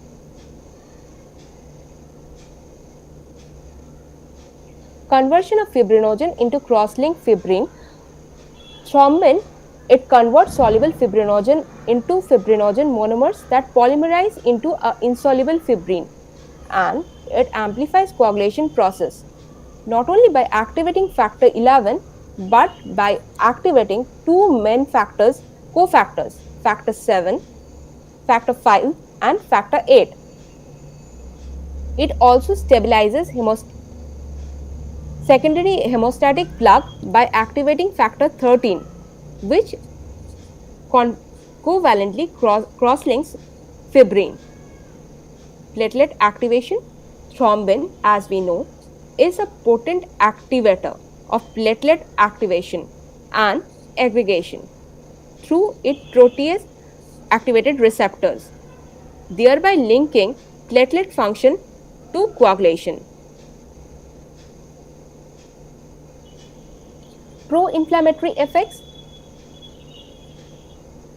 conversion of fibrinogen into cross-linked fibrin. Thrombin, it converts soluble fibrinogen into fibrinogen monomers that polymerize into an insoluble fibrin, and it amplifies coagulation process not only by activating factor 11 but by activating two main factors, cofactors, factor 7, factor 5 and factor 8. It also stabilizes secondary hemostatic plug by activating factor 13, which covalently cross-links fibrin. Platelet activation. Thrombin, as we know, is a potent activator of platelet activation and aggregation through its protease activated receptors, thereby linking platelet function to coagulation. Pro-inflammatory effects.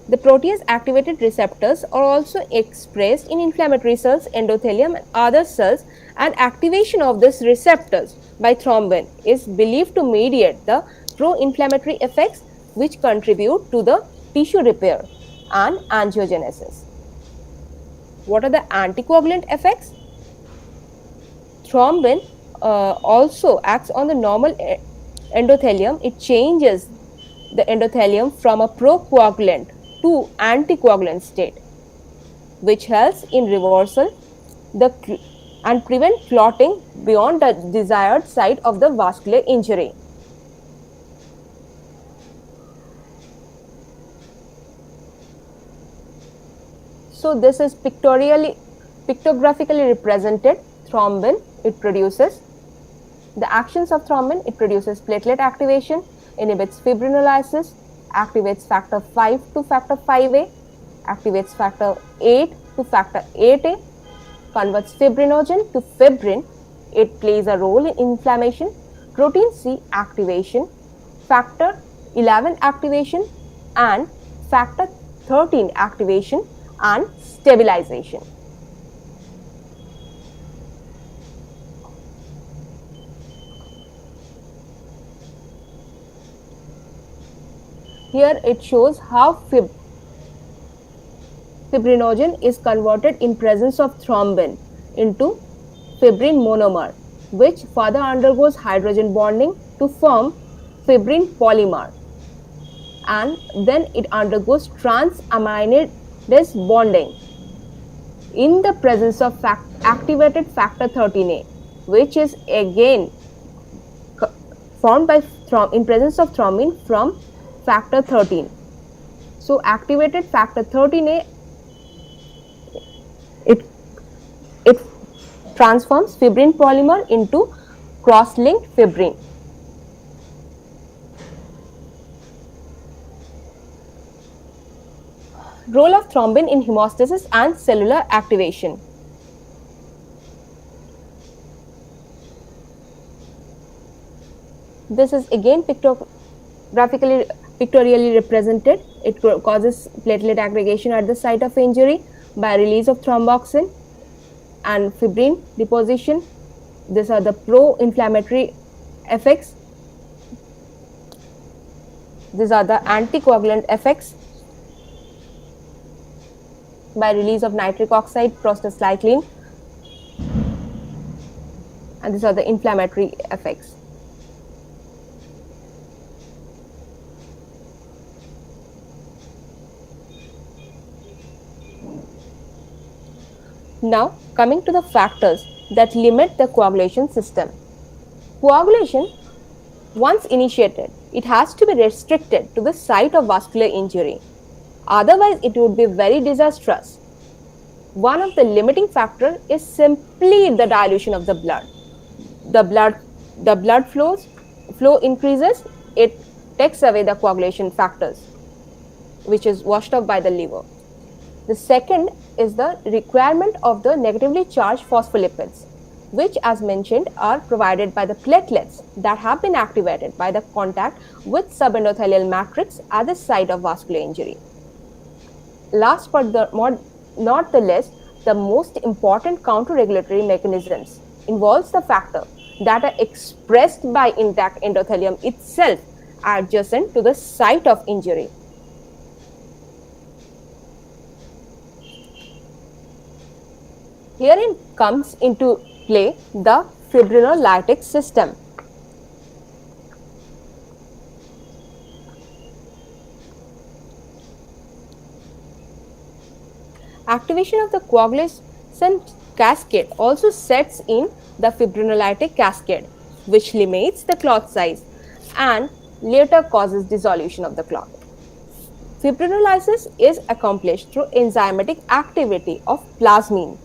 The protease activated receptors are also expressed in inflammatory cells, endothelium and other cells, and activation of these receptors by thrombin is believed to mediate the pro-inflammatory effects which contribute to the tissue repair and angiogenesis. What are the anticoagulant effects? Thrombin also acts on the normal endothelium. It changes the endothelium from a procoagulant to anticoagulant state, which helps in reversal and prevent clotting beyond the desired site of the vascular injury. So this is pictographically represented thrombin. It produces the actions of thrombin. It produces platelet activation, inhibits fibrinolysis, activates factor 5 to factor 5A, activates factor 8 to factor 8A, converts fibrinogen to fibrin. It plays a role in inflammation, protein C activation, factor 11 activation and factor 13 activation and stabilization. Here it shows how fibrinogen is converted in presence of thrombin into fibrin monomer, which further undergoes hydrogen bonding to form fibrin polymer, and then it undergoes transaminase bonding in the presence of activated factor 13A, which is again formed by in presence of thrombin from factor 13. So activated factor 13A, it transforms fibrin polymer into cross-linked fibrin. Role of thrombin in hemostasis and cellular activation. This is again pictorially represented. It causes platelet aggregation at the site of injury by release of thromboxane and fibrin deposition. These are the pro-inflammatory effects. These are the anticoagulant effects by release of nitric oxide, prostacyclin, and these are the inflammatory effects. Now, coming to the factors that limit the coagulation system. Coagulation, once initiated, it has to be restricted to the site of vascular injury. Otherwise, it would be very disastrous. One of the limiting factors is simply the dilution of the blood. The blood flow increases, it takes away the coagulation factors, which is washed up by the liver. The second is the requirement of the negatively charged phospholipids, which, as mentioned, are provided by the platelets that have been activated by the contact with subendothelial matrix at the site of vascular injury. Last but not the least, the most important counter-regulatory mechanisms involves the factor that are expressed by intact endothelium itself adjacent to the site of injury. Herein comes into play the fibrinolytic system. Activation of the coagulation cascade also sets in the fibrinolytic cascade, which limits the clot size and later causes dissolution of the clot. Fibrinolysis is accomplished through enzymatic activity of plasmin,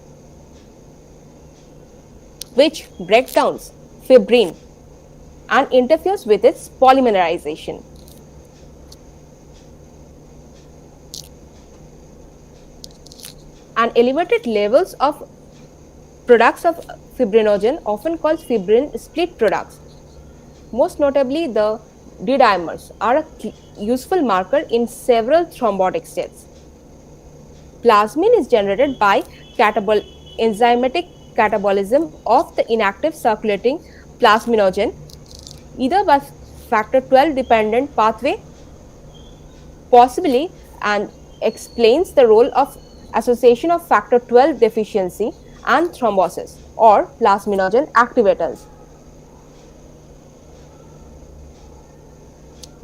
which breaks down fibrin and interferes with its polymerization. And elevated levels of products of fibrinogen, often called fibrin split products, most notably the D-dimers, are a useful marker in several thrombotic states. Plasmin is generated by enzymatic catabolism of the inactive circulating plasminogen, either by factor 12 dependent pathway, possibly, and explains the role of association of factor 12 deficiency and thrombosis or plasminogen activators.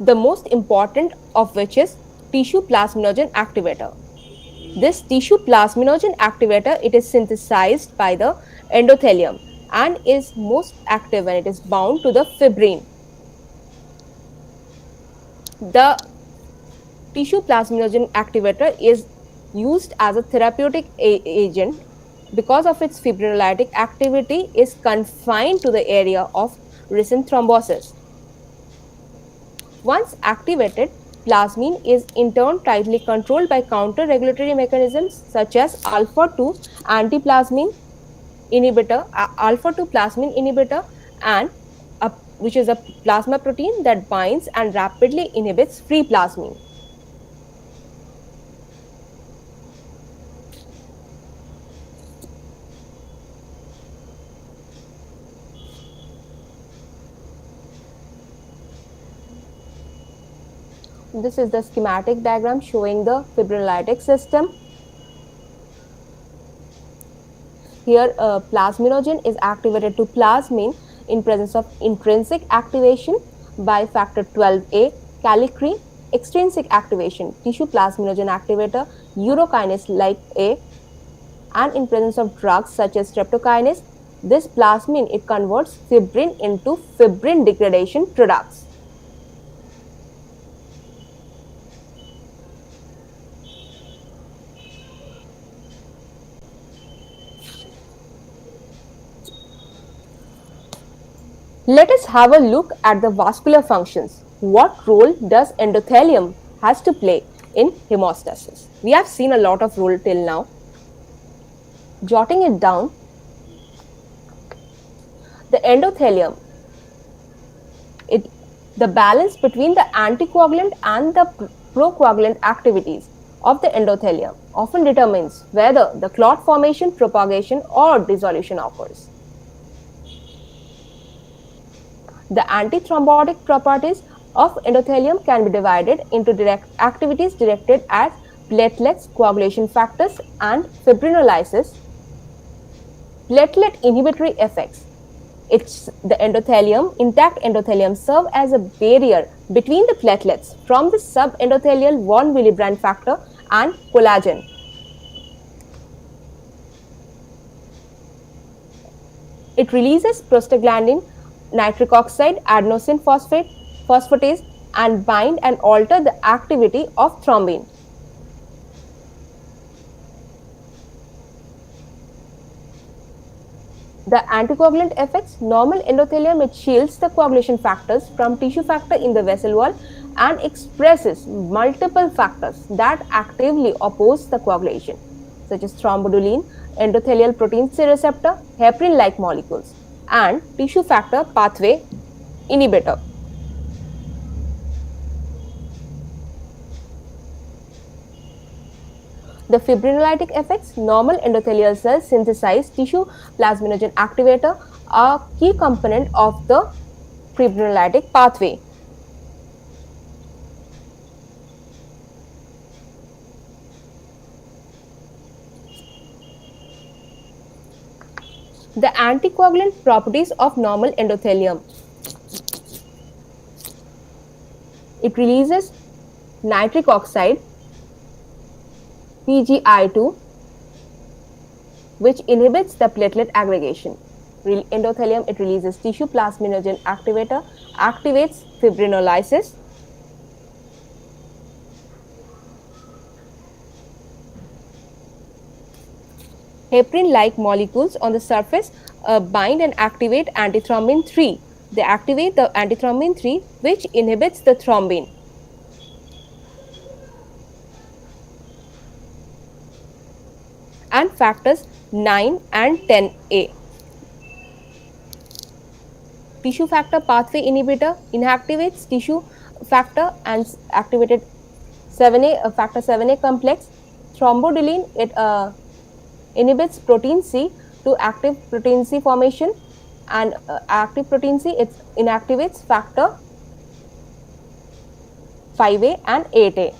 The most important of which is tissue plasminogen activator. This tissue plasminogen activator, it is synthesized by the endothelium and is most active when it is bound to the fibrin. The tissue plasminogen activator is used as a therapeutic agent because of its fibrinolytic activity is confined to the area of recent thrombosis. Once activated, plasmin is in turn tightly controlled by counter-regulatory mechanisms such as alpha-2 antiplasmin inhibitor, alpha-2 plasmin inhibitor, and which is a plasma protein that binds and rapidly inhibits free plasmin. This is the schematic diagram showing the fibrinolytic system. Here, plasminogen is activated to plasmin in presence of intrinsic activation by factor 12A, kallikrein, extrinsic activation, tissue plasminogen activator, urokinase like A, and in presence of drugs such as streptokinase, this plasmin, it converts fibrin into fibrin degradation products. Let us have a look at the vascular functions. What role does endothelium has to play in hemostasis? We have seen a lot of role till now. Jotting it down, the endothelium, the balance between the anticoagulant and the procoagulant activities of the endothelium often determines whether the clot formation, propagation, or dissolution occurs. The antithrombotic properties of endothelium can be divided into activities directed at platelets, coagulation factors, and fibrinolysis. Platelet inhibitory effects. The endothelium, intact endothelium, serve as a barrier between the platelets from the subendothelial von Willebrand factor and collagen. It releases prostaglandin, nitric oxide, adenosine phosphatase, and bind and alter the activity of thrombin. The anticoagulant effects, normal endothelium, it shields the coagulation factors from tissue factor in the vessel wall and expresses multiple factors that actively oppose the coagulation, such as thrombodulin, endothelial protein C receptor, heparin-like molecules, and tissue factor pathway inhibitor. The fibrinolytic effects, normal endothelial cells synthesize tissue plasminogen activator a key component of the fibrinolytic pathway. The anticoagulant properties of normal endothelium. It releases nitric oxide, PgI2, which inhibits the platelet aggregation. Endothelium, it releases tissue plasminogen activator, activates fibrinolysis. Heparin-like molecules on the surface bind and activate antithrombin 3. They activate the antithrombin 3, which inhibits the thrombin. And factors 9 and 10A. Tissue factor pathway inhibitor inactivates tissue factor and activated 7A factor 7A complex. Thrombodilene, it inhibits protein C to active protein C formation, and active protein C, it inactivates factor 5A and 8A.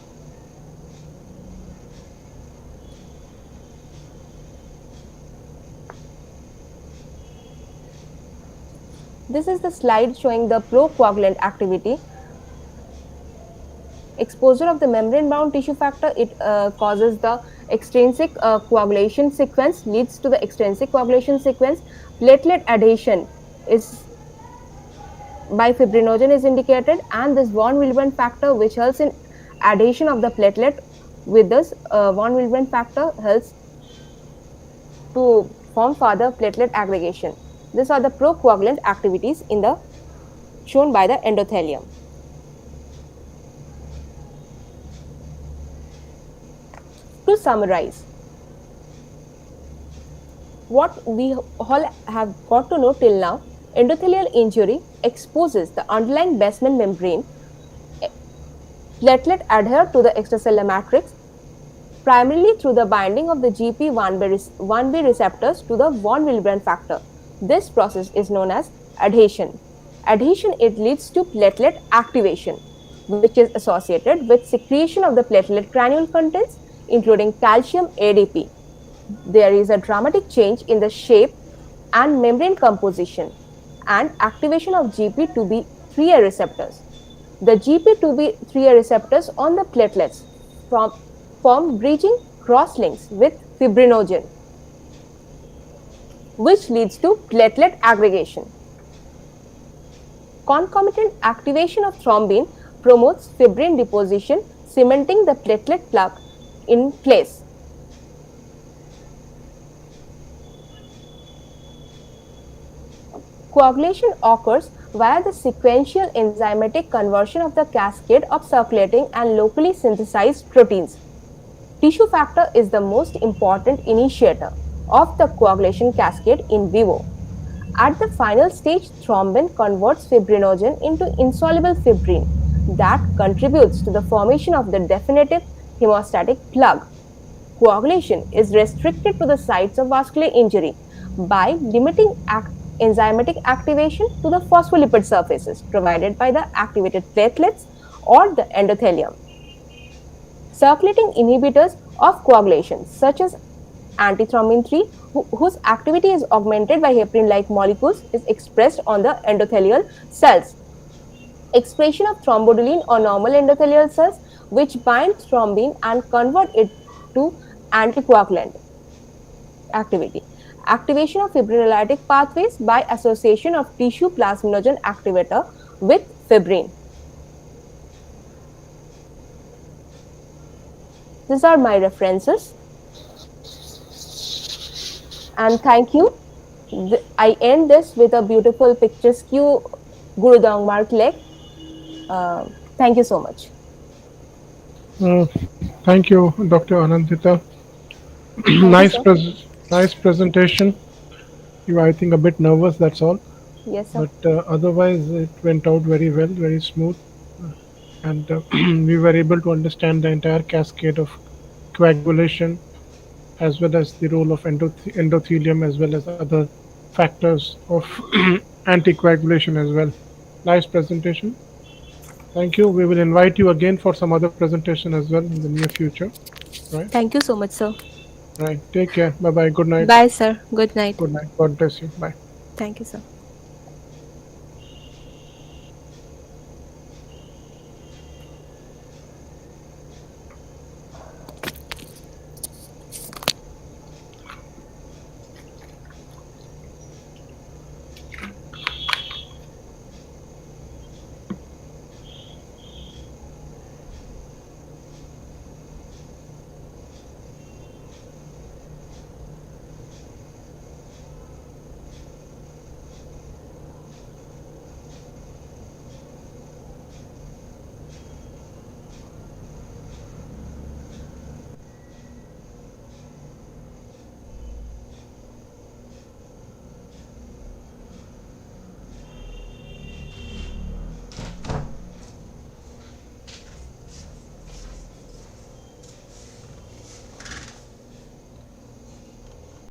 This is the slide showing the procoagulant activity. Exposure of the membrane-bound tissue factor, it causes the extrinsic coagulation sequence, leads to the extrinsic coagulation sequence. Platelet adhesion is by fibrinogen is indicated, and this von Willebrand factor, which helps in adhesion of the platelet with this von Willebrand factor, helps to form further platelet aggregation. These are the procoagulant activities in the shown by the endothelium. To summarize, what we all have got to know till now, endothelial injury exposes the underlying basement membrane. Platelet adhere to the extracellular matrix primarily through the binding of the GP1B receptors to the von Willebrand factor. This process is known as adhesion. Adhesion, it leads to platelet activation, which is associated with secretion of the platelet granule contents, including calcium ADP. There is a dramatic change in the shape and membrane composition and activation of GP2B3A receptors. The GP2B3A receptors on the platelets form bridging cross-links with fibrinogen, which leads to platelet aggregation. Concomitant activation of thrombin promotes fibrin deposition, cementing the platelet plug in place. Coagulation occurs via the sequential enzymatic conversion of the cascade of circulating and locally synthesized proteins. Tissue factor is the most important initiator of the coagulation cascade in vivo. At the final stage, thrombin converts fibrinogen into insoluble fibrin that contributes to the formation of the definitive hemostatic plug. Coagulation is restricted to the sites of vascular injury by limiting enzymatic activation to the phospholipid surfaces provided by the activated platelets or the endothelium. Circulating inhibitors of coagulation, such as antithrombin 3, whose activity is augmented by heparin-like molecules, is expressed on the endothelial cells. Expression of thrombodilene on normal endothelial cells, which bind thrombin and convert it to anticoagulant activity. Activation of fibrinolytic pathways by association of tissue plasminogen activator with fibrin. These are my references. And thank you. I end this with a beautiful picturesque Gurudong Mark Lake. Thank you so much. Thank you, Dr. Anindita. Nice presentation. You were, I think, a bit nervous, that's all. Yes, sir. But otherwise, it went out very well, very smooth. And we were able to understand the entire cascade of coagulation, as well as the role of endothelium, as well as other factors of anticoagulation as well. Nice presentation. Thank you. We will invite you again for some other presentation as well in the near future. Right. Thank you so much, sir. Right. Take care. Bye bye. Good night. Bye, sir. Good night. Good night. God bless you. Bye. Thank you, sir.